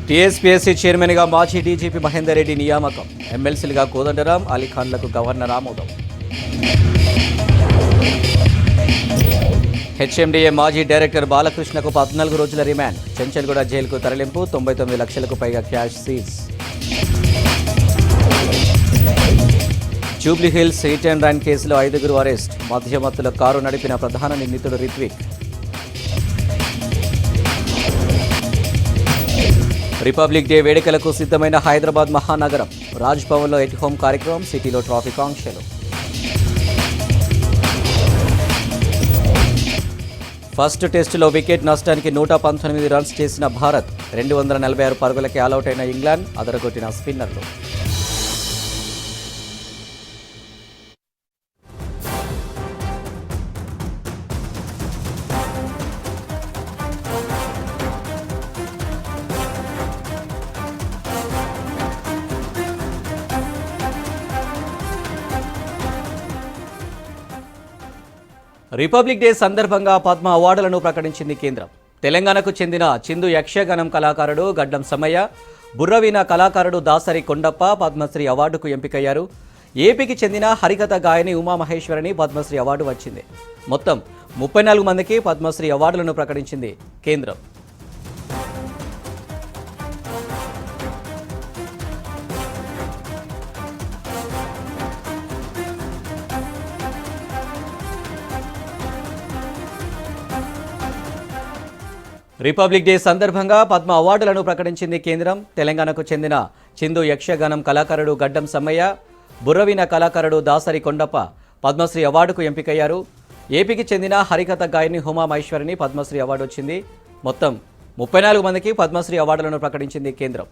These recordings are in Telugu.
టీఎస్పీఎస్సీ చైర్మన్గా మాజీ డీజీపీ మహేందర్ రెడ్డి నియామకం. ఎమ్మెల్సీలుగా కోదండరాం, అలీఖాన్లకు గవర్నర్ ఆమోదం. హెచ్ఎండిఏ మాజీ డైరెక్టర్ బాలకృష్ణకు 14 రోజుల రిమాండ్. చెంచల్గూడ జైలుకు తరలింపు. 99 లక్షలకు పైగా cash seize. Jubilee Hills hit and run కేసులో 5 అరెస్ట్. మధ్యమత్తులో కారు నడిపిన ప్రధాన నిందితుడు రిత్విక్. రిపబ్లిక్ డే వేడుకలకు సిద్ధమైన హైదరాబాద్ మహానగరం. రాజ్ భవన్లో ఎట్ హోమ్ కార్యక్రమం. సిటీలో ట్రాఫిక్ ఆంక్షలు. ఫస్ట్ టెస్టులో వికెట్ నష్టానికి 119 రన్స్ చేసిన భారత్. 246 పరుగులకే ఆలౌట్ అయిన ఇంగ్లాండ్. అదరగొట్టిన స్పిన్నర్లు. రిపబ్లిక్ డే సందర్భంగా పద్మ అవార్డులను ప్రకటించింది కేంద్రం. తెలంగాణకు చెందిన చిందు యక్షగానం కళాకారుడు గడ్డం సమయ్య, బుర్రవీణ కళాకారుడు దాసరి కొండప్ప పద్మశ్రీ అవార్డుకు ఎంపికయ్యారు. ఏపీకి చెందిన హరికథ గాయని ఉమామహేశ్వరిని పద్మశ్రీ అవార్డు వచ్చింది. మొత్తం 34 మందికి పద్మశ్రీ అవార్డులను ప్రకటించింది కేంద్రం. రిపబ్లిక్ డే సందర్భంగా పద్మ అవార్డులను ప్రకటించింది కేంద్రం. తెలంగాణకు చెందిన చిందు యక్షగానం కళాకారుడు గడ్డం సమ్మయ్య, బుర్రవీణ కళాకారుడు దాసరి కొండప్ప పద్మశ్రీ అవార్డుకు ఎంపికయ్యారు. ఏపీకి చెందిన హరికథ గాయని ఉమామహేశ్వరిని పద్మశ్రీ అవార్డు వచ్చింది. మొత్తం 34 మందికి పద్మశ్రీ అవార్డులను ప్రకటించింది కేంద్రం.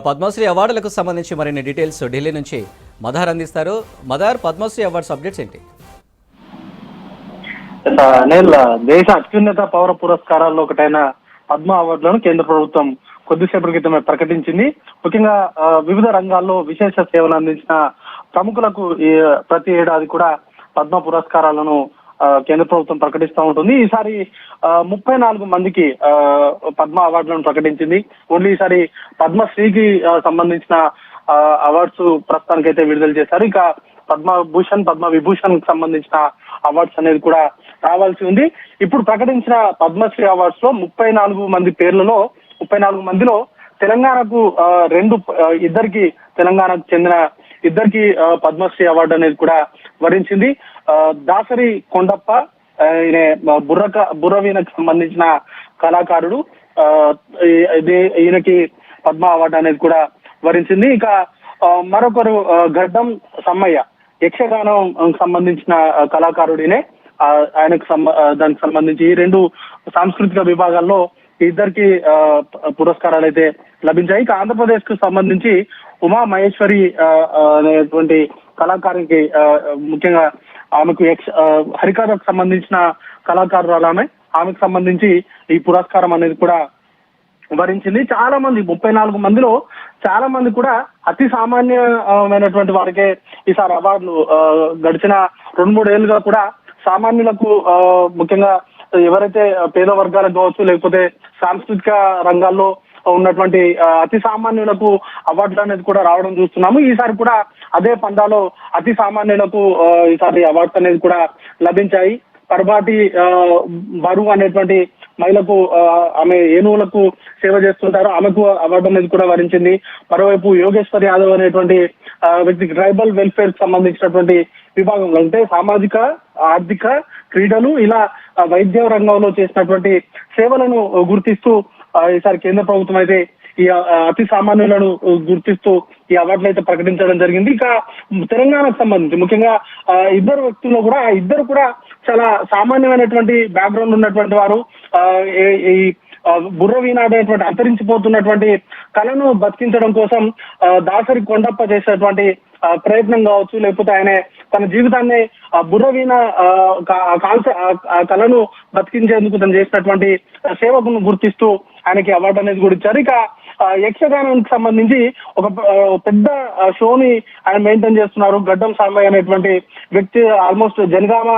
పద్మశ్రీ అవార్డులకు సంబంధించి మరిన్ని డీటెయిల్స్ ఢిల్లీ నుంచి మదార్ అందిస్తారు. మదార్, పద్మశ్రీ అవార్డ్స్ అప్డేట్స్ ఏంటి? దేశ అత్యున్నత పౌర పురస్కారాల్లో ఒకటైన పద్మ అవార్డులను కేంద్ర ప్రభుత్వం కొద్దిసేపటి క్రితమే ప్రకటించింది. ముఖ్యంగా వివిధ రంగాల్లో విశేష సేవలు అందించిన ప్రముఖులకు ప్రతి ఏడాది కూడా పద్మ పురస్కారాలను కేంద్ర ప్రభుత్వం ప్రకటిస్తూ ఉంటుంది. ఈసారి 34 మందికి పద్మ అవార్డులను ప్రకటించింది. ఓన్లీ ఈసారి పద్మశ్రీకి సంబంధించిన అవార్డ్స్ ప్రస్తుతానికైతే విడుదల చేశారు. ఇక పద్మభూషణ్, పద్మ విభూషణ్ కి సంబంధించిన అవార్డ్స్ అనేది కూడా రావాల్సి ఉంది. ఇప్పుడు ప్రకటించిన పద్మశ్రీ అవార్డ్స్ లో 34 మంది పేర్లలో 34 మందిలో తెలంగాణకు ఇద్దరికి తెలంగాణకు చెందిన ఇద్దరికి పద్మశ్రీ అవార్డు అనేది కూడా వరించింది. దాసరి కొండప్ప బుర్రవీణకు సంబంధించిన కళాకారుడు, ఈయనకి పద్మ అవార్డు అనేది కూడా వరించింది. ఇక మరొకరు గడ్డం సమ్మయ్య, యక్షగానం సంబంధించిన కళాకారుడినే. ఆయనకు దానికి సంబంధించి ఈ 2 సాంస్కృతిక విభాగాల్లో ఇద్దరికి పురస్కారాలు అయితే లభించాయి. ఇక ఆంధ్రప్రదేశ్ కు సంబంధించి ఉమామహేశ్వరి అనేటువంటి కళాకారునికి, ముఖ్యంగా ఆమెకు హరికథకు సంబంధించిన కళాకారురాలు ఆమెకు సంబంధించి ఈ పురస్కారం అనేది కూడా వరించింది. చాలా మంది 34 మందిలో చాలా మంది కూడా అతి సామాన్యమైనటువంటి వారికే ఈసారి అవార్డులు. గడిచిన 2-3 ఏళ్ళుగా కూడా సామాన్యులకు, ముఖ్యంగా ఎవరైతే పేద వర్గాలకు కావచ్చు, లేకపోతే సాంస్కృతిక రంగాల్లో ఉన్నటువంటి అతి సామాన్యులకు అవార్డులు అనేది కూడా రావడం చూస్తున్నాము. ఈసారి కూడా అదే పందాలో అతి సామాన్యులకు ఈసారి అవార్డ్స్ అనేది కూడా లభించాయి. పర్బాటి బరువు అనేటువంటి మహిళకు, ఆమె ఏనుగులకు సేవ చేస్తుంటారు, ఆమెకు అవార్డు అనేది కూడా వరించింది. మరోవైపు యోగేశ్వర్ యాదవ్ అనేటువంటి వ్యక్తికి ట్రైబల్ వెల్ఫేర్ సంబంధించినటువంటి విభాగంలో, అంటే సామాజిక, ఆర్థిక, క్రీడలు, ఇలా వైద్య రంగంలో చేసినటువంటి సేవలను గుర్తిస్తూ ఈసారి కేంద్ర ప్రభుత్వం అయితే ఈ అతి సామాన్యులను గుర్తిస్తూ ఈ అవార్డులు అయితే ప్రకటించడం జరిగింది. ఇక తెలంగాణకు సంబంధించి ముఖ్యంగా ఇద్దరు వ్యక్తుల్లో కూడా ఇద్దరు కూడా చాలా సామాన్యమైనటువంటి బ్యాక్గ్రౌండ్ ఉన్నటువంటి వారు. ఈ బుర్రవీణ అనేటువంటి అంతరించిపోతున్నటువంటి కళను బతికించడం కోసం దాసరి కొండప్ప చేసేటువంటి ప్రయత్నం కావచ్చు, లేకపోతే ఆయన తన జీవితాన్ని బుర్రవీణ కళను బతికించేందుకు తను చేసినటువంటి సేవకును గుర్తిస్తూ ఆయనకి అవార్డు అనేది కూడా ఇచ్చారు. ఇక యక్షగానానికి సంబంధించి ఒక పెద్ద షోని ఆయన మెయింటైన్ చేస్తున్నారు. గడ్డం సామయ్య అనేటువంటి వ్యక్తి ఆల్మోస్ట్ జనగామ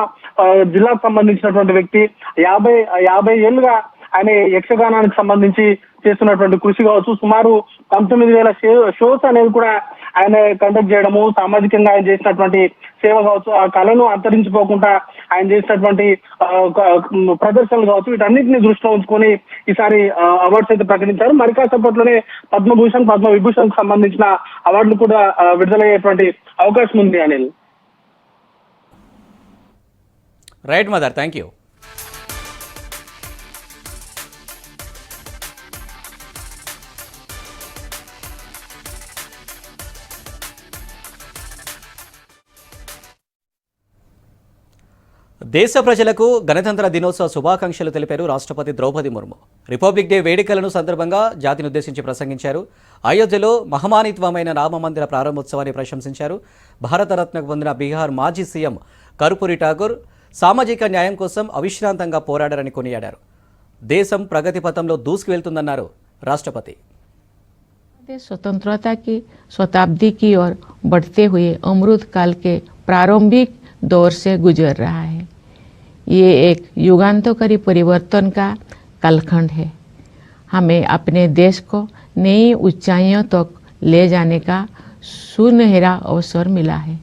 జిల్లాకు సంబంధించినటువంటి వ్యక్తి 50 ఏళ్ళుగా ఆయన యక్షగానానికి సంబంధించి చేస్తున్నటువంటి కృషి కావచ్చు. సుమారు 19,000 షోస్ అనేది కూడా ఆయన కండక్ట్ చేయడము, సామాజికంగా ఆయన చేసినటువంటి సేవ కావచ్చు, ఆ కళను అంతరించిపోకుండా ఆయన చేసినటువంటి ప్రదర్శనలు కావచ్చు, వీటన్నిటిని దృష్టిలో ఉంచుకొని ఈసారి అవార్డ్స్ అయితే ప్రకటించారు. మరి కాసేపట్లోనే పద్మభూషణ్, పద్మవిభూషణ్ సంబంధించిన అవార్డులు కూడా విడుదలయ్యేటువంటి అవకాశం ఉంది Anil. Right mother, thank you. దేశ ప్రజలకు గణతంత్ర దినోత్సవ శుభాకాంక్షలు తెలిపారు రాష్ట్రపతి ద్రౌపది ముర్ము. రిపబ్లిక్ డే వేడుకలను సందర్భంగా జాతిని ఉద్దేశించి ప్రసంగించారు. అయోధ్యలో మహమానిత్వమైన రామమందిర ప్రారంభోత్సవాన్ని ప్రశంసించారు. భారతరత్నకు పొందిన బీహార్ మాజీ సీఎం కర్పూరి ఠాకూర్ సామాజిక న్యాయం కోసం అవిశ్రాంతంగా పోరాడారని కొనియాడారు. దేశం ప్రగతి పథంలో దూసుకువెళ్తుందన్నారు రాష్ట్రపతి. स्वतंत्रता की शताब्दी की ओर बढ़ते हुए अमृत काल के प्रारंभिक दौर से गुजर रहा है। ये एक युगांतकारी परिवर्तन का कालखंड है। हमें अपने देश को नई ऊंचाइयों तक ले जाने का सुनहरा अवसर मिला है।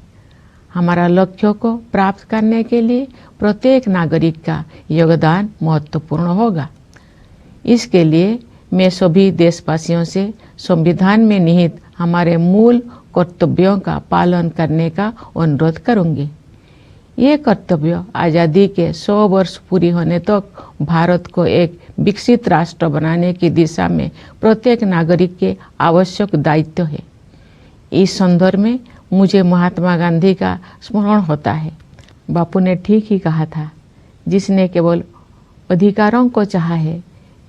हमारा लक्ष्यों को प्राप्त करने के लिए प्रत्येक नागरिक का योगदान महत्वपूर्ण होगा। इसके लिए मैं सभी देशवासियों से संविधान में निहित हमारे मूल कर्तव्यों का पालन करने का अनुरोध करूंगी। ये कर्तव्य आज़ादी के 100 वर्ष पूरी होने तक भारत को एक विकसित राष्ट्र बनाने की दिशा में प्रत्येक नागरिक के आवश्यक दायित्व है। इस संदर्भ में मुझे महात्मा गांधी का स्मरण होता है। बापू ने ठीक ही कहा था, जिसने केवल अधिकारों को चाहा है,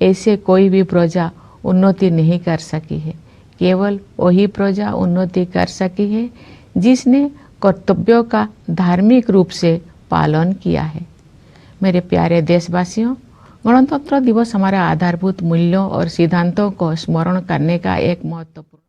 ऐसे कोई भी प्रजा उन्नति नहीं कर सकी है। केवल वही प्रजा उन्नति कर सकी है जिसने कर्तव्यों का धार्मिक रूप से पालन किया है। मेरे प्यारे देशवासियों, गणतंत्र दिवस हमारे आधारभूत मूल्यों और सिद्धांतों को स्मरण करने का एक महत्वपूर्ण.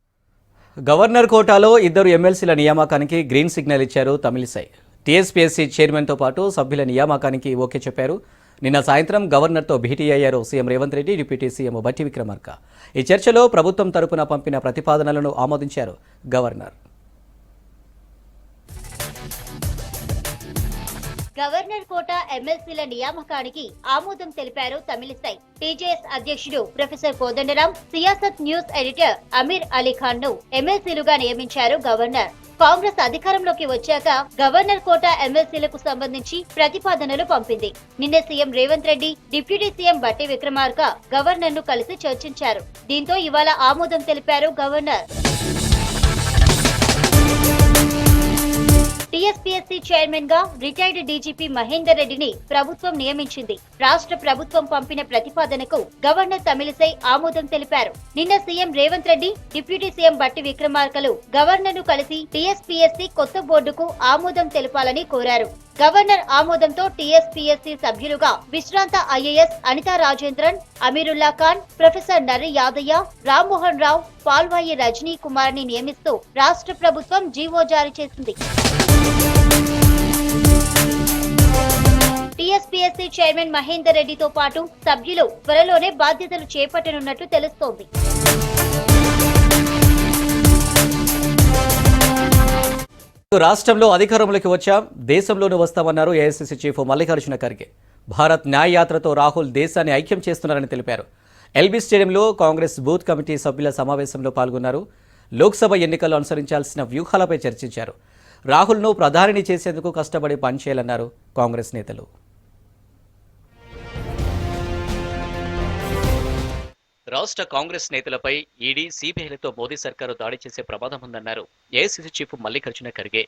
గవర్నర్ కోటాలో ఇద్దరు ఎమ్మెల్సీల నియామకానికి గ్రీన్ సిగ్నల్ ఇచ్చారు తమిళిసై. టీఎస్పీఎస్సీ చైర్మన్తో పాటు సభ్యుల నియామకానికి ఓకే చెప్పారు. నిన్న సాయంత్రం గవర్నర్తో భేటీ అయ్యారు CM Revanth Reddy, deputy CM బట్టి విక్రమార్క. ఈ చర్చలో ప్రభుత్వం తరపున పంపిన ప్రతిపాదనలను ఆమోదించారు గవర్నర్. గవర్నర్ కోట ఎమ్మెల్సీల నియామకానికి ఆమోదం తెలిపారు తమిళిసై. టీజేఎస్ అధ్యక్షుడు professor Kodandaram, Siasat news editor Amir Ali Khan ను ఎమ్మెల్సీలుగా నియమించారు గవర్నర్. కాంగ్రెస్ అధికారంలోకి వచ్చాక గవర్నర్ కోట ఎమ్మెల్సీలకు సంబంధించి ప్రతిపాదనలు పంపింది. నిన్న CM Revanth Reddy, deputy CM బట్టి విక్రమార్క గవర్నర్ ను కలిసి చర్చించారు. దీంతో ఇవాళ ఆమోదం తెలిపారు గవర్నర్. టీఎస్పీఎస్సీ చైర్మన్ గా రిటైర్డ్ డీజీపీ మహేందర్ రెడ్డిని ప్రభుత్వం నియమించింది. రాష్ట్ర ప్రభుత్వం పంపిన ప్రతిపాదనకు గవర్నర్ తమిళిసై ఆమోదం తెలిపారు. నిన్న CM Revanth Reddy, deputy CM బట్టి విక్రమార్కలు గవర్నర్ ను కలిసి టీఎస్పీఎస్సీ కొత్త బోర్డుకు ఆమోదం తెలపాలని కోరారు. గవర్నర్ ఆమోదంతో టీఎస్పీఎస్సీ సభ్యులుగా విశ్రాంత ఐఏఎస్ అనితా రాజేంద్రన్, అమీరుల్లా ఖాన్, ప్రొఫెసర్ నర్రి యాదయ్య, రామ్మోహన్ రావు, పాల్వాయి రజనీ కుమార్ ని నియమిస్తూ రాష్ట్ర ప్రభుత్వం జీవో జారీ చేసింది. టీఎస్పీఎస్సీ చైర్మన్ మహేందర్ రెడ్డితో పాటు సభ్యులు త్వరలోనే బాధ్యతలు చేపట్టనున్నట్టు తెలుస్తోంది. రాష్ట్రంలో అధికారంలోకి వచ్చాం, దేశంలోనూ వస్తామన్నారు ఏఐసీసీ చీఫ్ మల్లికార్జున ఖర్గే. భారత్ న్యాయ యాత్రతో రాహుల్ దేశాన్ని ఐక్యం చేస్తున్నారని తెలిపారు. ఎల్బీ స్టేడియంలో కాంగ్రెస్ బూత్ కమిటీ సభ్యుల సమావేశంలో పాల్గొన్నారు. లోక్సభ ఎన్నికల్లో అనుసరించాల్సిన వ్యూహాలపై చర్చించారు. రాహుల్ను ప్రధానిని చేసేందుకు కష్టపడి పనిచేయాలన్నారు కాంగ్రెస్ నేతలు. రాష్ట్ర కాంగ్రెస్ నేతలపై ఈడీ, సిబిఐలతో మోదీ సర్కారు దాడి చేసే ప్రమాదం ఉందన్నారు AICC chief Mallikarjuna Kharge.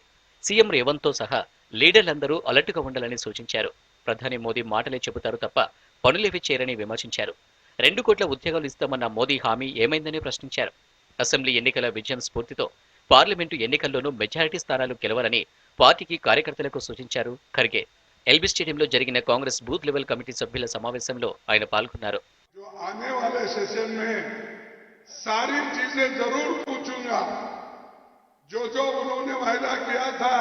CM రేవంత్తో సహా లీడర్లందరూ అలర్టుగా ఉండాలని సూచించారు. ప్రధాని మోదీ మాటలే చెబుతారు తప్ప పనులేవి చేయరని విమర్శించారు. 2 కోట్ల ఉద్యోగాలు ఇస్తామన్న మోదీ హామీ ఏమైందని ప్రశ్నించారు. అసెంబ్లీ ఎన్నికల విజయం స్ఫూర్తితో పార్లమెంటు ఎన్నికల్లోనూ మెజారిటీ స్థానాలు గెలవాలని పార్టీకి కార్యకర్తలకు సూచించారు ఖర్గే. ఎల్బీ స్టేడియంలో జరిగిన కాంగ్రెస్ బూత్ లెవెల్ కమిటీ సభ్యుల సమావేశంలో ఆయన పాల్గొన్నారు. आने वाले सेशन में सारी चीजें जरूर पूछूंगा. जो उन्होंने वायदा किया था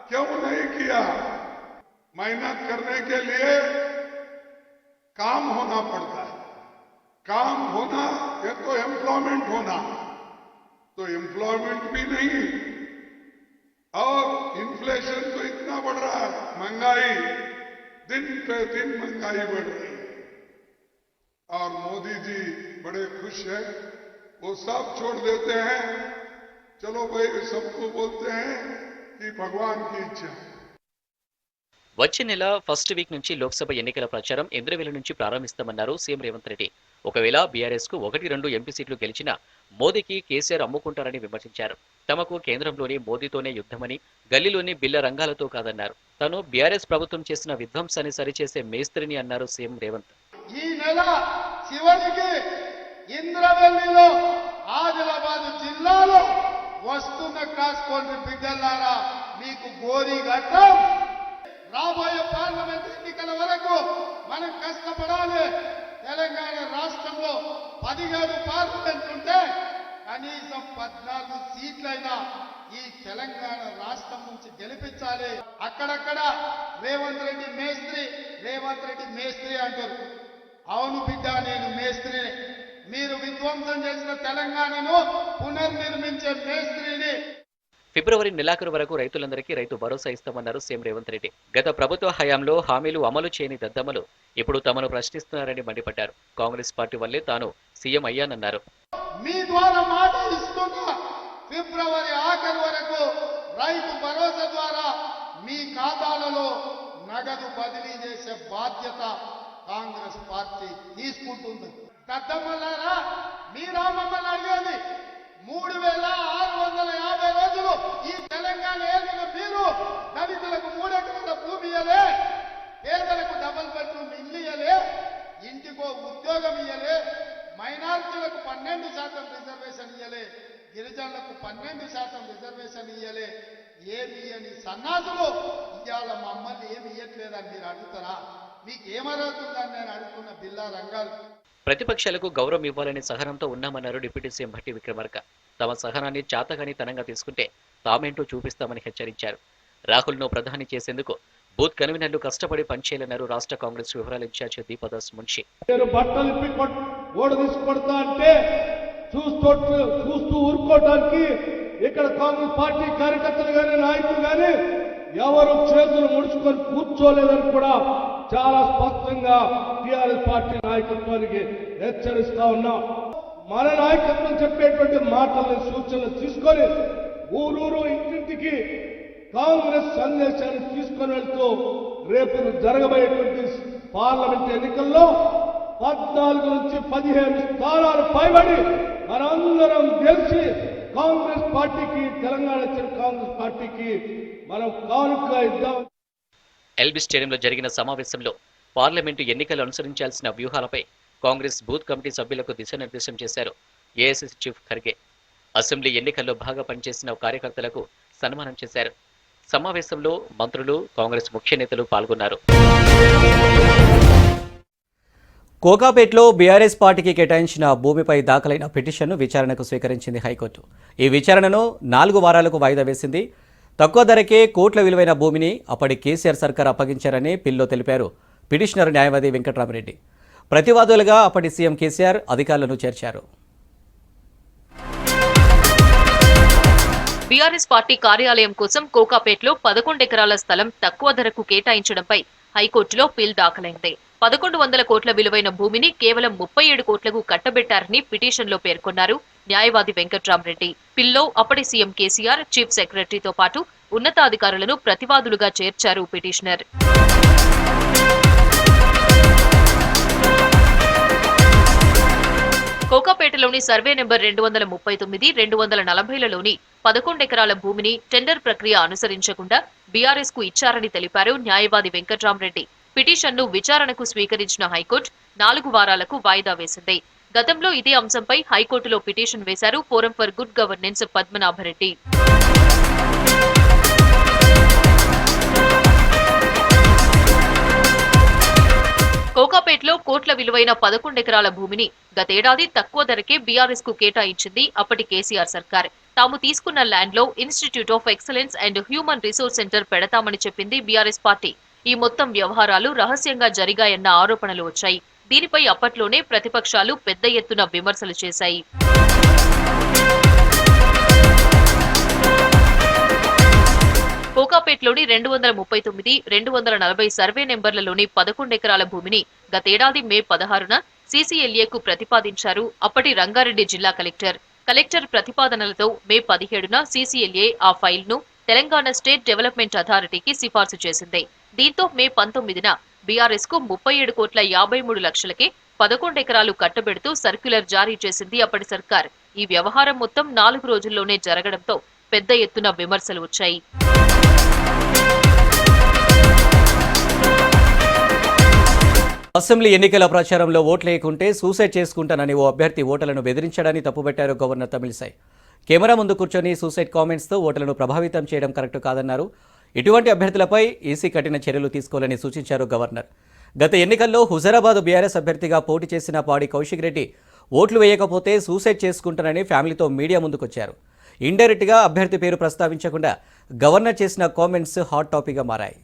क्यों नहीं किया. मेहनत करने के लिए काम होना पड़ता है. काम होना या तो एम्प्लॉयमेंट होना, तो एम्प्लॉयमेंट भी नहीं और इन्फ्लेशन तो इतना बढ़ रहा है. महंगाई दिन पे दिन महंगाई बढ़ रही है और मोदी जी बड़े खुश हैं. वो सब छोड़ देते हैं. चलो भाई सबको बोलते हैं कि भगवान की इच्छा. వచ్చే నెల ఫస్ట్ వీక్ నుంచి లోక్సభ ఎన్నికల ప్రచారం ఇంద్రవెల్లి నుంచి ప్రారంభిస్తామన్నారు సీఎం రేవంత్ రెడ్డి. ఒకవేళ బీఆర్ఎస్ కు 1-2 ఎంపీ సీట్లు గెలిచినా మోదీకి కేసీఆర్ అమ్ముకుంటారని విమర్శించారు. తమకు కేంద్రంలోని మోదీతోనే యుద్ధమని, గల్లీలోని బిల్ల రంగాలతో కాదన్నారు. తాను బీఆర్ఎస్ ప్రభుత్వం చేసిన విధ్వంసాన్ని సరిచేసే మేస్త్రిని అన్నారు సీఎం రేవంత్. ఈ నెల చివరికి ఇంద్రవెల్లిలో ఆదిలాబాద్ జిల్లాలో వస్తున్న కాసుకోండి బిడ్డలారా, మీకు గోరీ ఘట్టం. రాబోయే పార్లమెంట్ ఎన్నికల వరకు మనం కష్టపడాలి. తెలంగాణ రాష్ట్రంలో 17 పార్లమెంట్ ఉంటే కనీసం 14 సీట్లైనా ఈ తెలంగాణ రాష్ట్రం నుంచి గెలిపించాలి. అక్కడక్కడ రేవంత్ రెడ్డి మేస్త్రి అంటారు. అవును బిడ్డ, నేను మేస్త్రిని. మీరు విధ్వంసం చేసిన తెలంగాణను పునర్నిర్మించే మేస్త్రిని. ఫిబ్రవరి నెలాఖరు వరకు రైతులందరికీ రైతు భరోసా ఇస్తామన్నారు సీఎం రేవంత్ రెడ్డి. గత ప్రభుత్వ హయాంలో హామీలు అమలు చేయని దద్దమ్మలు ఇప్పుడు తమను ప్రశ్నిస్తున్నారని మండిపడ్డారు. కాంగ్రెస్ పార్టీ వల్లే తాను సీఎం అయ్యానన్నారు. మీ ద్వారా మాట ఇస్తున్నా ఫిబ్రవరి ఆఖరు వరకు రైతు భరోసా ద్వారా మీ ఖాతాలలో నగదు బదిలీ చేసే బాధ్యత కాంగ్రెస్ పార్టీ తీసుకుంటుంది. దద్దమ్మలారా, మీరా మమ్మల్ని అడిగేది 3650 రోజులు ఈ తెలంగాణ ఏలిన మీరు దళితులకు 3 ఎకరాల భూమి ఇయ్యలే, పేదలకు డబుల్ బెడ్రూమ్ ఇల్లు ఇయ్యలే, ఇంటికో ఉద్యోగం ఇయ్యలే, మైనారిటీలకు 12% రిజర్వేషన్ ఇయ్యలే, గిరిజనులకు 12% రిజర్వేషన్ ఇయ్యలే. ఏమి ఇయ్యని సన్నాసులు ఇవాళ మమ్మల్ని ఏమి ఇయ్యట్లేదని మీరు అడుగుతారా? మీకు ఏమరుగుతుందని నేను అడుగుతున్న బిల్లా రంగాలు. ప్రతిపక్షాలకు గౌరవం ఇవ్వాలని సహనంతో ఉన్నామన్నారు డిప్యూటీ సీఎం భట్టి విక్రమార్క. తమ సహనాన్ని చాతగాని తనంగా తీసుకుంటే తామేంటో చూపిస్తామని హెచ్చరించారు. రాహుల్ను ప్రధాని చేసేందుకు బూత్ కన్వీనర్లు కష్టపడి పనిచేయాలన్నారు రాష్ట్ర కాంగ్రెస్ వివరాల ఇన్ఛార్జ్ దీపదాస్ మున్షి. ఓడ తీసుకొడతా అంటే చూస్తూ ఊరుకోవడానికి ఇక్కడ కాంగ్రెస్ పార్టీ కార్యకర్తలు కానీ నాయకులు కానీ ఎవరు చేతులు ముడుచుకొని కూర్చోలేదని కూడా చాలా స్పష్టంగా టీఆర్ఎస్ పార్టీ నాయకత్వానికి హెచ్చరిస్తా ఉన్నాం. మన నాయకత్వం చెప్పేటువంటి మాటలను సూచనలు తీసుకొని ఊరూరు ఇంటింటికి కాంగ్రెస్ సందేశాన్ని తీసుకొని వెళ్తూ రేపు జరగబోయేటువంటి పార్లమెంట్ ఎన్నికల్లో 14 నుంచి 15 స్థానాలు పైబడి మనందరం గెలిచి కాంగ్రెస్ పార్టీకి, తెలంగాణ కాంగ్రెస్ పార్టీకి మనం కానుక ఇద్దాం. ఎల్బీ స్టేడియంలో జరిగిన సమావేశంలో పార్లమెంటు ఎన్నికలు అనుసరించాల్సిన వ్యూహాలపై కాంగ్రెస్ బూత్ కమిటీ సభ్యులకు దిశానిర్దేశం చేశారు ఏఐసీసీ చీఫ్ ఖర్గే. అసెంబ్లీ ఎన్నికల్లో బాగా పనిచేసిన కార్యకర్తలకు సన్మానం చేశారు. సమావేశంలో మంత్రులు, కాంగ్రెస్ ముఖ్య నేతలు పాల్గొన్నారు. కోకాపేట్లో బీఆర్ఎస్ పార్టీకి కేటాయించిన భూమిపై దాఖలైన పిటిషన్ను విచారణకు స్వీకరించింది హైకోర్టు. ఈ విచారణను 4 వారాలకు వాయిదా వేసింది. తక్కువ ధరకే కోట్ల విలువైన భూమిని అప్పటి కేసీఆర్ సర్కార్ అప్పగించారని పిల్లో తెలిపారు పిటిషనర్ న్యాయవాది వెంకట్రామరెడ్డి. ప్రతివాదులుగా అప్పటి సీఎం కేసీఆర్ అధికారులను చేర్చారు. బీఆర్ఎస్ పార్టీ కార్యాలయం కోసం కోకాపేట్లో 11 ఎకరాల స్థలం తక్కువ ధరకు కేటాయించడంపై హైకోర్టులో పిల్ దాఖలైంది. 1100 కోట్ల విలువైన భూమిని కేవలం 37 కోట్లకు కట్టబెట్టారని పిటిషన్లో పేర్కొన్నారు న్యాయవాది వెంకట్రామరెడ్డి. పిల్లో అప్పటి సీఎం కేసీఆర్, చీఫ్ సెక్రటరీతో పాటు ఉన్నతాధికారులను ప్రతివాదులుగా చేర్చారు పిటిషనర్. కోకాపేటలోని సర్వే నెంబర్ 239, 240లలోని 11 ఎకరాల భూమిని టెండర్ ప్రక్రియ అనుసరించకుండా బీఆర్ఎస్ కు ఇచ్చారని తెలిపారు న్యాయవాది వెంకట్రామరెడ్డి. పిటిషన్ను విచారణకు స్వీకరించిన హైకోర్టు 4 వారాలకు వాయిదా వేసింది. గతంలో ఇదే అంశంపై హైకోర్టులో పిటిషన్ వేశారు forum for good governance Padmanabha Reddy. కోకాపేట్లో కోట్ల విలువైన 11 ఎకరాల భూమిని గతేడాది తక్కువ ధరకే బీఆర్ఎస్ కు కేటాయించింది అప్పటి కేసీఆర్ సర్కార్. తాము తీసుకున్న ల్యాండ్ లో institute of excellence and human resource centre పెడతామని చెప్పింది బీఆర్ఎస్ పార్టీ. ఈ మొత్తం వ్యవహారాలు రహస్యంగా జరిగాయన్న ఆరోపణలు వచ్చాయి. దీనిపై అప్పట్లోనే ప్రతిపక్షాలు పెద్ద ఎత్తున విమర్శలు చేశాయి. కోకాపేట్లోని 239, 240 సర్వే నెంబర్లలోని 11 ఎకరాల భూమిని గతేడాది మే 16న సీసీఎల్ఏకు ప్రతిపాదించారు అప్పటి రంగారెడ్డి జిల్లా కలెక్టర్. కలెక్టర్ ప్రతిపాదనలతో మే 17న సీసీఎల్ఏ ఆ ఫైల్ను తెలంగాణ స్టేట్ డెవలప్మెంట్ అథారిటీకి సిఫార్సు చేసింది. దీంతో మే 19న బీఆర్ఎస్ కు 37,53,00,000కే 11 ఎకరాలు కట్టబెడుతూ సర్క్యులర్ జారీ చేసింది అప్పటి సర్కార్. ఈ వ్యవహారం మొత్తం 4 రోజుల్లోనే జరగడంతో పెద్ద ఎత్తున విమర్శలు వచ్చాయి. అసెంబ్లీ ఎన్నికల ప్రచారంలో ఓట్లేయకుంటే సూసైడ్ చేసుకుంటానని ఓ అభ్యర్థి ఓటర్లను బెదిరించడాన్ని తప్పుబట్టారు గవర్నర్ తమిళిసై. కెమెరా ముందు కూర్చొని సూసైడ్ కామెంట్స్తో ఓటర్లను ప్రభావితం చేయడం కరెక్ట్ కాదన్నారు. ఇటువంటి అభ్యర్థులపై ఈసీ కఠిన చర్యలు తీసుకోవాలని సూచించారు గవర్నర్. గత ఎన్నికల్లో హుజరాబాద్ బీఆర్ఎస్ అభ్యర్థిగా పోటీ చేసిన పాడి కౌశిక్ రెడ్డి ఓట్లు వేయకపోతే సూసైడ్ చేసుకుంటానని ఫ్యామిలీతో మీడియా ముందుకొచ్చారు. ఇండైరెక్ట్గా అభ్యర్థి పేరు ప్రస్తావించకుండా గవర్నర్ చేసిన కామెంట్స్ హాట్ టాపిక్గా మారాయి.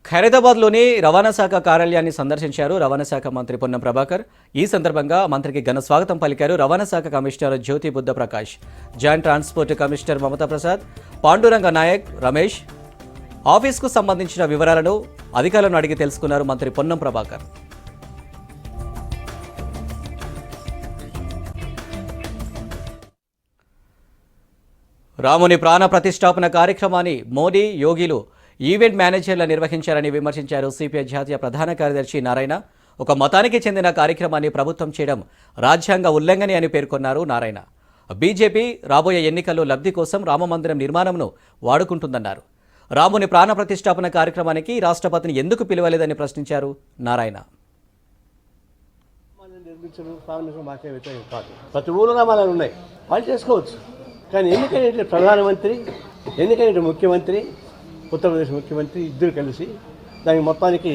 ఖైరతాబాద్లోని రవాణా శాఖ కార్యాలయాన్ని సందర్శించారు రవాణా శాఖ మంత్రి పొన్నం ప్రభాకర్. ఈ సందర్భంగా మంత్రికి ఘన స్వాగతం పలికారు రవాణా శాఖ commissioner Jyothi Buddha Prakash, joint transport commissioner Mamata Prasad, Panduranga Naik, Ramesh. ఆఫీస్కు సంబంధించిన వివరాలను అధికారులను అడిగి తెలుసుకున్నారు మంత్రి పొన్నం ప్రభాకర్. రాముని ప్రాణ ప్రతిష్టాపన కార్యక్రమాన్ని మోడీ, యోగిలు ఈవెంట్ మేనేజర్లు నిర్వహించారని విమర్శించారు సిపిఐ జాతీయ ప్రధాన కార్యదర్శి నారాయణ. ఒక మతానికి చెందిన కార్యక్రమాన్ని ప్రభుత్వం చేయడం రాజ్యాంగ ఉల్లంఘన అని పేర్కొన్నారు నారాయణ. బీజేపీ రాబోయే ఎన్నికల్లో లబ్ధి కోసం రామమందిరం నిర్మాణంను వాడుకుంటుందన్నారు. రాముని ప్రాణ ప్రతిష్టాపన కార్యక్రమానికి రాష్ట్రపతిని ఎందుకు పిలవలేదని ప్రశ్నించారు నారాయణ. ప్రతి ఊళ్ళో రామాలయాలు ఉన్నాయి, వాళ్ళు చేసుకోవచ్చు. కానీ ఎన్నికైన ప్రధానమంత్రి, ఎన్నికైన ముఖ్యమంత్రి, ఉత్తరప్రదేశ్ ముఖ్యమంత్రి ఇద్దరు కలిసి దానికి మొత్తానికి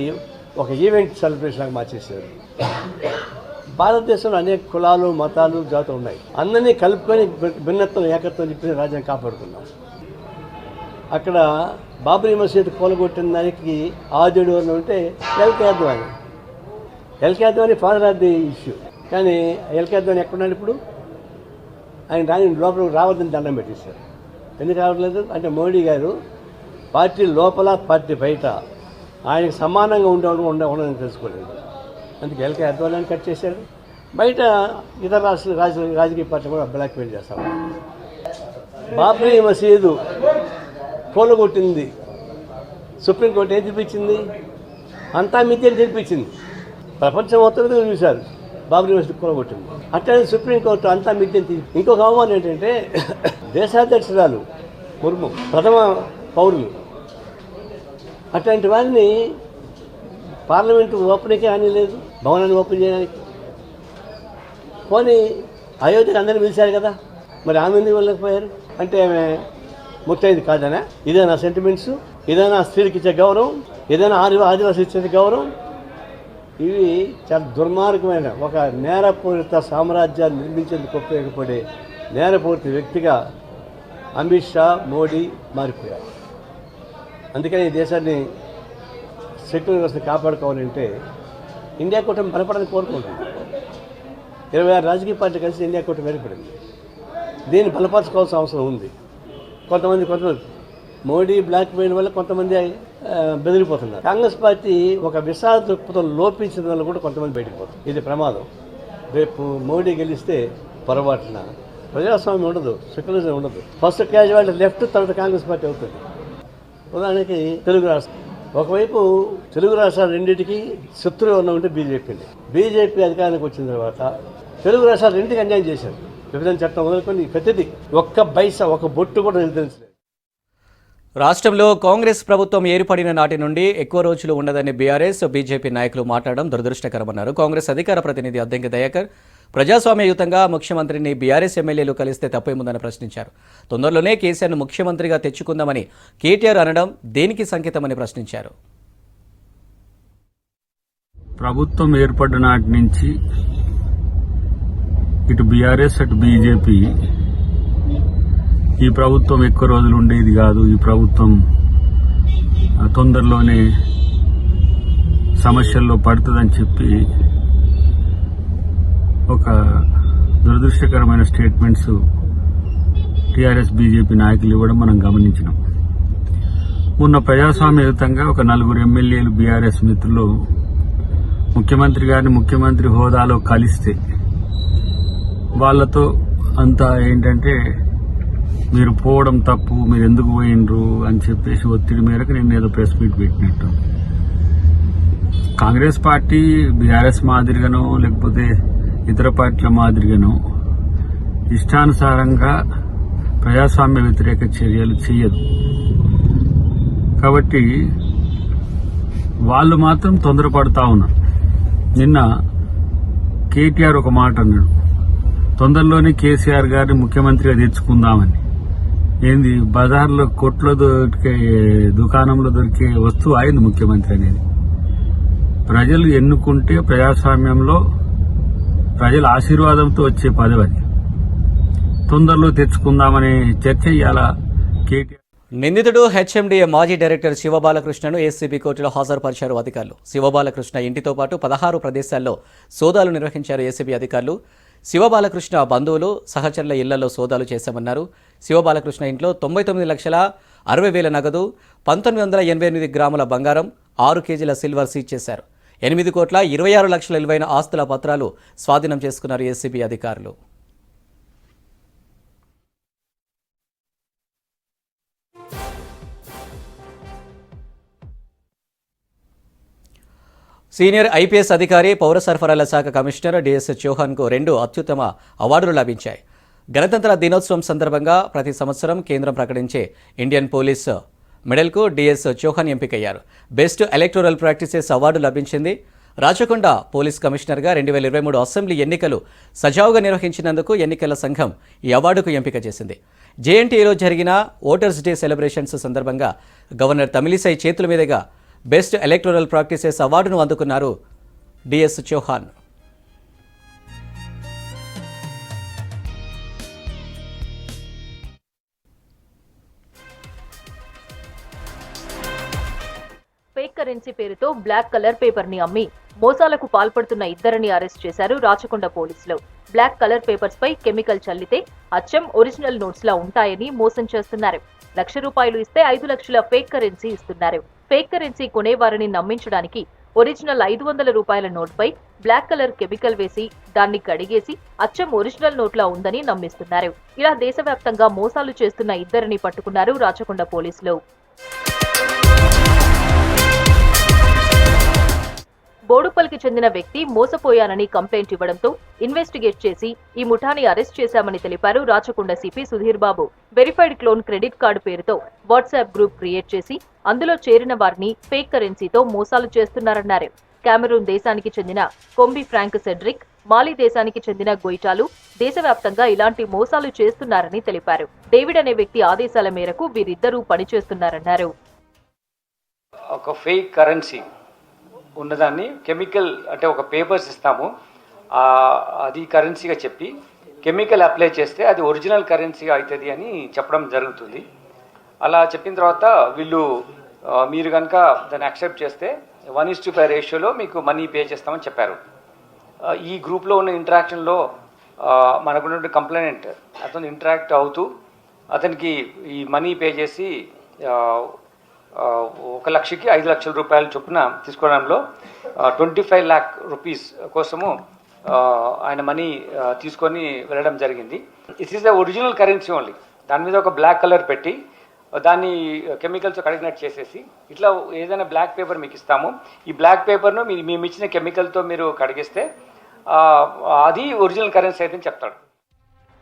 ఒక ఈవెంట్ సెలబ్రేషన్ మార్చేశారు. భారతదేశంలో అనేక కులాలు, మతాలు, జాతులు ఉన్నాయి. అందరినీ కలుపుకొని భిన్నత్వం, ఏకత్వం చెప్పి రాజ్యాన్ని కాపాడుకున్నాం. అక్కడ బాబ్రీ మసీద్ కూలగొట్టిన దానికి ఆద్యుడు అని ఉంటే LK Advani father of the issue. కానీ ఎల్కే అద్వానీ ఎక్కడున్నాడు ఇప్పుడు? ఆయన లోపల రావద్దని దండం పెట్టేశారు. ఎందుకు రావట్లేదు అంటే మోడీ గారు పార్టీ లోపల, పార్టీ బయట ఆయనకు సమానంగా ఉండదని తెలుసుకోలేదు. అందుకే ఎల్కే అద్వానీ కట్ చేశారు. బయట ఇతర రాజకీయ పార్టీ కూడా బ్లాక్మెయిల్ చేస్తాం. బాబ్రీ మసీదు కూలగొట్టింది సుప్రీంకోర్టు ఏం తీర్పిచ్చింది? అంతా మిథ్యని తీర్పిచ్చింది. ప్రపంచం మొత్తం చూశారు బాబ్రీ మసీదు కూలగొట్టింది. అట్లనే సుప్రీంకోర్టు అంతా మిథ్యని తీర్పు. ఇంకొక అవమానం ఏంటంటే దేశాధ్యక్షురాలు ముర్ము ప్రథమ పౌరులు, అట్లాంటి వారిని పార్లమెంటు ఓపెన్కే అని లేదు, భవనాన్ని ఓపెన్ చేయడానికి. పోనీ అయోధ్యకు అందరినీ పిలిచారు కదా, మరి ఆమె ఎందుకు వెళ్ళకపోయారు? అంటే ఆమె ముత్తైదు కాదనా? ఇదేనా సెంటిమెంట్స్? ఇదేనా స్త్రీలకు ఇచ్చే గౌరవం? ఇదేనా ఆదివాసీ ఇచ్చే గౌరవం? ఇవి చాలా దుర్మార్గమైన ఒక నేరపూరిత సామ్రాజ్యాన్ని నిర్మించేందుకు ఉపయోగపడే నేరపూరిత వ్యక్తిగా అమిత్ షా, మోడీ మారిపోయారు. అందుకని ఈ దేశాన్ని సెక్యులర్ వ్యవస్థను కాపాడుకోవాలంటే ఇండియా కూటమి బలపడని కోరుకుంటుంది. 26 రాజకీయ పార్టీలు కలిసి ఇండియా కూటమి ఏర్పడింది. దీన్ని బలపరచుకోవాల్సిన అవసరం ఉంది. కొంతమంది మోడీ బ్లాక్ మెయిల్ వల్ల కొంతమంది బెదిరిపోతున్నారు. కాంగ్రెస్ పార్టీ ఒక విషాద దృక్పథం లోపించిన వల్ల కూడా కొంతమంది బయటకు పోతుంది. ఇది ప్రమాదం. రేపు మోడీ గెలిస్తే పొరపాటున ప్రజాస్వామ్యం ఉండదు, సెక్యులరిజం ఉండదు. ఫస్ట్ క్యాజువాలిటీ లెఫ్ట్, తర్వాత కాంగ్రెస్ పార్టీ అవుతుంది. ఉదాహరణకి తెలుగు రాష్ట్రం, ఒకవైపు తెలుగు రాష్ట్రాలు రెండింటికి శత్రువు ఉన్న ఉంటే బీజేపీ అధికారానికి వచ్చిన తర్వాత తెలుగు రాష్ట్రాలు రెండింటికి అన్యాయం చేశారు. విభజన చట్టం మొదలుకొని ప్రతిదీ ఒక్క పైసా ఒక బొట్టు కూడా తెలుసు. రాష్ట్రంలో కాంగ్రెస్ ప్రభుత్వం ఏర్పడిన నాటి నుండి ఎక్కువ రోజులు ఉండదని బీఆర్ఎస్ బీజేపీ నాయకులు మాట్లాడడం దురదృష్టకరమన్నారు. కాంగ్రెస్ అధికార ప్రతినిధి అద్దంకి దయాకర్ ప్రజాస్వామ్యయుతంగా ముఖ్యమంత్రిని బీఆర్ఎస్ ఎమ్మెల్యేలు కలిస్తే తప్పేముందని ప్రశ్నించారు. తొందరలోనే కేసీఆర్ను ముఖ్యమంత్రిగా తెచ్చుకుందామని కేటీఆర్ అనడం దేనికి సంకేతమని ప్రశ్నించారు. ప్రభుత్వం ఏర్పడిన నాటి నుంచి ఇటు బీఆర్ఎస్ అటు బీజేపీ ఈ ప్రభుత్వం ఎక్కువ రోజులు ఉండేది కాదు, ఈ ప్రభుత్వం తొందరలోనే సమస్యల్లో పడుతుందని చెప్పి ఒక దురదృష్టకరమైన స్టేట్మెంట్స్ టీఆర్ఎస్ బీజేపీ నాయకులు ఇవ్వడం మనం గమనించినాం. మొన్న ప్రజాస్వామ్యయుతంగా ఒక 4 ఎమ్మెల్యేలు బీఆర్ఎస్ మిత్రులు ముఖ్యమంత్రి గారిని ముఖ్యమంత్రి హోదాలో కలిస్తే వాళ్లతో అంతా ఏంటంటే మీరు పోవడం తప్పు, మీరు ఎందుకు పోయినరు అని చెప్పేసి ఒత్తిడి మేరకు నేను ఏదో ప్రెస్ మీట్ పెట్టినట్టు. కాంగ్రెస్ పార్టీ బీఆర్ఎస్ మాదిరిగానో లేకపోతే ఇతర పార్టీల మాదిరిగానో ఇష్టానుసారంగా ప్రజాస్వామ్య వ్యతిరేక చర్యలు చేయదు. కాబట్టి వాళ్ళు మాత్రం తొందరపడతా ఉన్నారు. నిన్న కేటీఆర్ ఒక మాట అన్నాడు, తొందరలోనే కేసీఆర్ గారిని ముఖ్యమంత్రిగా తెచ్చుకుందామని. ఏంది బజార్లో కొట్లో దొరికే దుకాణంలో దొరికే వస్తువు అయింది ముఖ్యమంత్రి అనేది. ప్రజలు ఎన్నుకుంటే ప్రజాస్వామ్యంలో ప్రజల ఆశీర్వాదంతో వచ్చే పదవి అది. తొందరలో తెచ్చుకుందామనే చర్చ ఇవాళ కేటీఆర్. నిందితుడు హెచ్ఎండిఏ మాజీ డైరెక్టర్ శివబాలకృష్ణను ఏసీబీ కోర్టులో హాజరుపరిచారు అధికారులు. శివబాలకృష్ణ ఇంటితో పాటు 16 ప్రదేశాల్లో సోదాలు నిర్వహించారు ఏసీబీ అధికారులు. శివబాలకృష్ణ బంధువులు సహచరుల ఇళ్లలో సోదాలు చేశామన్నారు. శివబాలకృష్ణ ఇంట్లో 99,60,000 నగదు, 1988 గ్రాముల బంగారం, 6 కేజీల సిల్వర్ సీజ్ చేశారు. 8,26,00,000 విలువైన ఆస్తుల పత్రాలు స్వాధీనం చేసుకున్నారు ఏసీబీ అధికారులు. సీనియర్ ఐపీఎస్ అధికారి, పౌర సరఫరాల శాఖ కమిషనర్ డిఎస్ చౌహాన్కు 2 అత్యుత్తమ అవార్డులు లభించాయి. గణతంత్ర దినోత్సవం సందర్భంగా ప్రతి సంవత్సరం కేంద్రం ప్రకటించే ఇండియన్ పోలీస్ మెడల్కు డిఎస్ చౌహాన్ ఎంపికయ్యారు. బెస్ట్ ఎలక్టోరల్ ప్రాక్టీసెస్ అవార్డు లభించింది. రాచకొండ పోలీస్ కమిషనర్గా 2023 అసెంబ్లీ ఎన్నికలు సజావుగా నిర్వహించినందుకు ఎన్నికల సంఘం ఈ అవార్డుకు ఎంపిక చేసింది. జేఎన్టీఏలో జరిగిన ఓటర్స్ డే సెలబ్రేషన్స్ సందర్భంగా గవర్నర్ తమిళిసై చేతుల మీదుగా బెస్ట్ ఎలక్టోరల్ ప్రాక్టీసెస్ అవార్డును అందుకున్నారు డిఎస్ చౌహాన్. ఫేక్ కరెన్సీ పేరుతో బ్లాక్ కలర్ పేపర్ ని అమ్మి మోసాలకు పాల్పడుతున్న 2 అరెస్ట్ చేశారు రాచకొండ పోలీసులు. బ్లాక్ కలర్ పేపర్స్ పై కెమికల్ చల్లితే అచ్చం ఒరిజినల్ నోట్స్ లా ఉంటాయని మోసం చేస్తున్నారు. ₹1,00,000 ఇస్తే 5 లక్షల ఫేక్ కరెన్సీ ఇస్తున్నారు. ఫేక్ కరెన్సీ కొనేవారిని నమ్మించడానికి ఒరిజినల్ ₹500 నోట్పై బ్లాక్ కలర్ కెమికల్ వేసి దాన్ని కడిగేసి అచ్చం ఒరిజినల్ నోట్లా ఉందని నమ్మిస్తున్నారు. ఇలా దేశవ్యాప్తంగా మోసాలు చేస్తున్న 2 పట్టుకున్నారు రాచకొండ పోలీసులు. బోడుపల్లికి చెందిన వ్యక్తి మోసపోయానని కంప్లైంట్ ఇవ్వడంతో ఇన్వెస్టిగేట్ చేసి ఈ ముఠాని అరెస్ట్ చేశామని తెలిపారు Rachakonda CP Sudheer Babu. Verified clone credit card పేరుతో వాట్సాప్ గ్రూప్ క్రియేట్ చేసి అందులో చేరిన వారిని ఫేక్ కరెన్సీతో మోసాలు చేస్తున్నారన్నారు. కెమెరూన్ దేశానికి చెందిన కొంబి ఫ్రాంక్ సెడ్రిక్, మాలి దేశానికి చెందిన గొయిటాలు దేశవ్యాప్తంగా ఇలాంటి మోసాలు చేస్తున్నారని తెలిపారు. డేవిడ్ అనే వ్యక్తి ఆదేశాల మేరకు వీరిద్దరూ పనిచేస్తున్నారన్నారు. ఒక ఫేక్ కరెన్సీ ఉన్నదాన్ని కెమికల్ అంటే ఒక పేపర్స్ ఇస్తాము, అది కరెన్సీగా చెప్పి కెమికల్ అప్లై చేస్తే అది ఒరిజినల్ కరెన్సీగా అవుతుంది అని చెప్పడం జరుగుతుంది. అలా చెప్పిన తర్వాత వీళ్ళు మీరు కనుక దాన్ని యాక్సెప్ట్ చేస్తే 1:5 రేషియోలో మీకు మనీ పే చేస్తామని చెప్పారు. ఈ గ్రూప్లో ఉన్న ఇంటరాక్షన్లో మనకున్న కంప్లైంట్ అతను ఇంటరాక్ట్ అవుతూ అతనికి ఈ మనీ పే చేసి 1,00,000కి ₹5,00,000 చొప్పున తీసుకోవడంలో 25 lakh rupees కోసము ఆయన మనీ తీసుకొని వెళ్ళడం జరిగింది. It is the original currency only. దాని మీద ఒక బ్లాక్ కలర్ పెట్టి దాన్ని కెమికల్తో కడిగినట్టు చేసేసి ఇట్లా ఏదైనా బ్లాక్ పేపర్ మీకు ఇస్తాము. ఈ బ్లాక్ పేపర్ను మేము ఇచ్చిన కెమికల్తో మీరు కడిగిస్తే అది ఒరిజినల్ కరెన్సీ అయితే చెప్తాడు.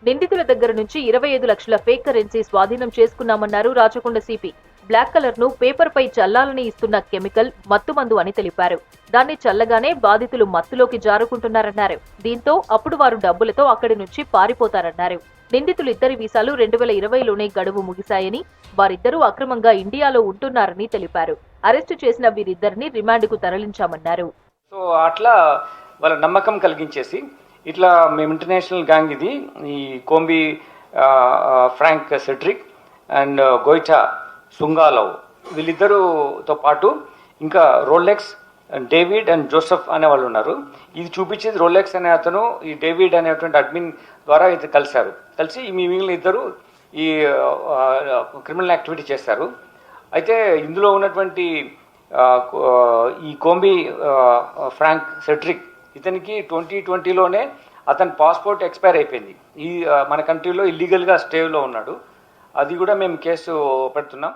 నిందితుల దగ్గర నుంచి 25 లక్షల ఫేక్ కరెన్సీ స్వాధీనం చేసుకున్నామన్నారు రాచకొండ సిపి. బ్లాక్ కలర్ ను పేపర్ పై చల్లాలని ఇస్తున్న కెమికల్ మత్తుమందు అని తెలిపారు. దాన్ని చల్లగానే బాధితులు మత్తులోకి జారుకుంటున్నారన్నారు. దీంతో అప్పుడు వారు డబ్బులతో అక్కడి నుంచి పారిపోతారన్నారు. నిందితులు ఇద్దరి వీసాలు 2020లోనే గడువు ముగిశాయని, వారిద్దరూ అక్రమంగా ఇండియాలో ఉంటున్నారని తెలిపారు. అరెస్టు చేసిన వీరిద్దరిని రిమాండ్కు తరలించామన్నారు. సో అట్లా వాళ్ళ నమ్మకం కలిగించేసి ఇట్లా మేము ఇంటర్నేషనల్ గ్యాంగ్ ఇది, ఈ కోంబి ఫ్రాంక్ సెడ్రిక్ అండ్ గోయిటా సుంగాలవ్ వీళ్ళిద్దరుతో పాటు ఇంకా రోలెక్స్ డేవిడ్ అండ్ జోసెఫ్ అనే వాళ్ళు ఉన్నారు. ఇది చూపించేది రోలెక్స్ అనే అతను ఈ డేవిడ్ అనేటువంటి అడ్మిన్ ద్వారా ఇది కలిసి ఈ మిగిలిన ఇద్దరు ఈ క్రిమినల్ యాక్టివిటీ చేశారు. అయితే ఇందులో ఉన్నటువంటి ఈ కోంబి ఫ్రాంక్ సెడ్రిక్ ఇతనికి 2020లోనే అతని పాస్పోర్ట్ ఎక్స్పైర్ అయిపోయింది. ఈ మన కంట్రీలో ఇల్లీగల్గా స్టేలో ఉన్నాడు. అది కూడా మేము కేసు పెడుతున్నాం.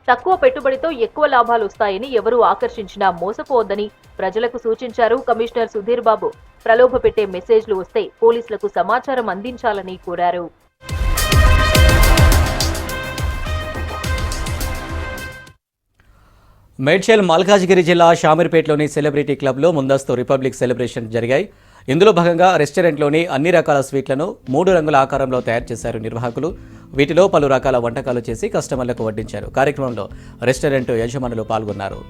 తక్కువ పెట్టుబడితో ఎక్కువ లాభాలు వస్తాయని ఎవరూ ఆకర్షించినా మోసపోవద్దని ప్రజలకు సూచించారు కమిషనర్ సుధీర్ బాబు. ప్రలోభ పెట్టే మెసేజ్లు వస్తే పోలీసులకు సమాచారం అందించాలని కోరారు. మేడ్చల్ మల్కాజ్గిరి జిల్లా షామీర్పేటలోని సెలబ్రిటీ క్లబ్లో ముందస్తు రిపబ్లిక్ సెలబ్రేషన్ జరిగాయి. ఇందులో భాగంగా రెస్టారెంట్లోని అన్ని రకాల స్వీట్లను 3 రంగుల ఆకారంలో తయారు చేశారు నిర్వాహకులు. వీటిలో పలు రకాల వంటకాలు చేసి కస్టమర్లకు వడ్డించారు. కార్యక్రమంలో రెస్టారెంట్ యజమానులు పాల్గొన్నారు.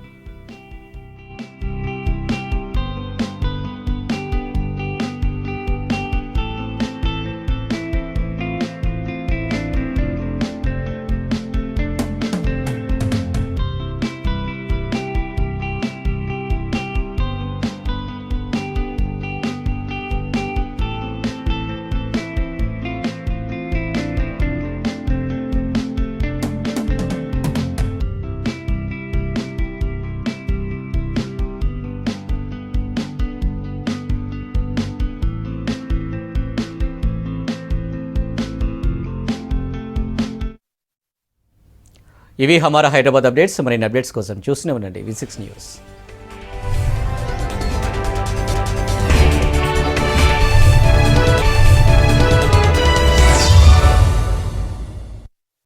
ఇవి హమారా హైదరాబాద్ అప్డేట్స్. మరిన్ని అప్డేట్స్ కోసం చూస్తూనే ఉండండి V6 న్యూస్.